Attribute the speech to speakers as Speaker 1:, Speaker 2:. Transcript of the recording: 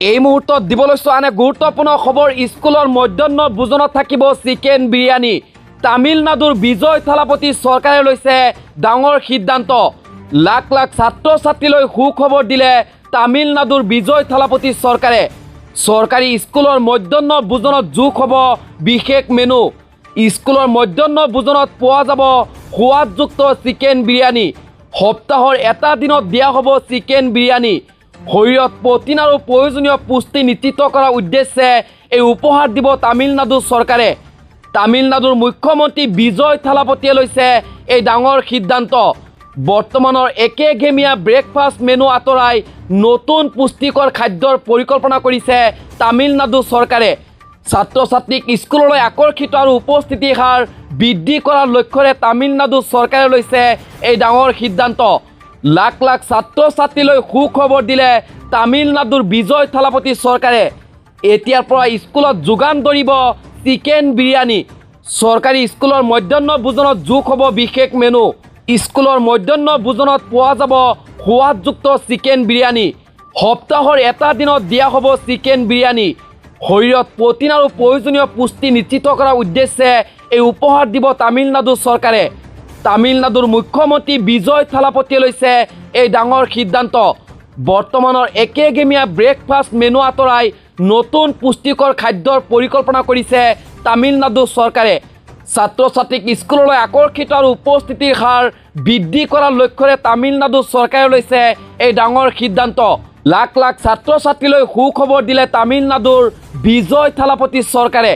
Speaker 1: এই মুহূৰ্তত দিবলৈ আন এক গুৰুত্বপূৰ্ণ খবৰ স্কুলৰ মধ্যাহ্ন ভোজনত থাকিব চিকেন বিৰিয়ানী। তামিলনাডুৰ বিজয় থালাপতি চৰকাৰে লৈছে ডাঙৰ সিদ্ধান্ত। লাখ লাখ ছাত্ৰ ছাত্ৰীলৈ সুখবৰ দিলে তামিলনাডুৰ বিজয় থালাপতি চৰকাৰে। চৰকাৰী স্কুলৰ মধ্যাহ্ন ভোজনত যোগ হ'ব বিশেষ মেনু। স্কুলৰ মধ্যাহ্ন ভোজনত পোৱা যাব সোৱাদযুক্ত চিকেন বিৰিয়ানী। সপ্তাহৰ এটা দিনত দিয়া হ'ব চিকেন বিৰিয়ানী। শৰীৰত প্ৰটিন আৰু প্ৰয়োজনীয় পুষ্টি নিশ্চিত কৰাৰ উদ্দেশ্যে এই উপহাৰ দিব তামিলনাডু চৰকাৰে। তামিলনাডুৰ মুখ্যমন্ত্ৰী বিজয় থালাপতিয়ে লৈছে এই ডাঙৰ সিদ্ধান্ত। বৰ্তমানৰ একেঘেমীয়া ব্ৰেকফাষ্ট মেনু আঁতৰাই নতুন পুষ্টিকৰ খাদ্যৰ পৰিকল্পনা কৰিছে তামিলনাডু চৰকাৰে। ছাত্ৰ ছাত্ৰীক স্কুললৈ আকৰ্ষিত আৰু উপস্থিতিৰ হাৰ বৃদ্ধি কৰাৰ লক্ষ্যৰে তামিলনাডু চৰকাৰে লৈছে এই ডাঙৰ সিদ্ধান্ত। লাখ লাখ ছাত্ৰ ছাত্ৰীলৈ সুখবৰ দিলে তামিলনাডুৰ বিজয় থালাপতি চৰকাৰে। এতিয়াৰ পৰা স্কুলত যোগান ধৰিব চিকেন বিৰিয়ানী। চৰকাৰী স্কুলৰ মধ্যাহ্ন ভোজনত যোগ হ'ব বিশেষ মেনু। স্কুলৰ মধ্যাহ্ন ভোজনত পোৱা যাব সোৱাদযুক্ত চিকেন বিৰিয়ানী। সপ্তাহৰ এটা দিনত দিয়া হ'ব চিকেন বিৰিয়ানী। শৰীৰত প্ৰটিন আৰু প্ৰয়োজনীয় পুষ্টি নিশ্চিত কৰাৰ উদ্দেশ্যে এই উপহাৰ দিব তামিলনাডু চৰকাৰে। তামিলনাডুৰ মুখ্যমন্ত্ৰী বিজয় থালাপতিয়ে লৈছে এই ডাঙৰ সিদ্ধান্ত। বৰ্তমানৰ একেঘেমীয়া ব্ৰেকফাষ্ট মেনু আঁতৰাই নতুন পুষ্টিকৰ খাদ্যৰ পৰিকল্পনা কৰিছে তামিলনাডু চৰকাৰে। ছাত্ৰ ছাত্ৰীক স্কুললৈ আকৰ্ষিত আৰু উপস্থিতিৰ হাৰ বৃদ্ধি কৰাৰ লক্ষ্যৰে তামিলনাডু চৰকাৰে লৈছে এই ডাঙৰ সিদ্ধান্ত। লাখ লাখ ছাত্ৰ ছাত্ৰীলৈ সুখবৰ দিলে তামিলনাডুৰ বিজয় থালাপতি চৰকাৰে।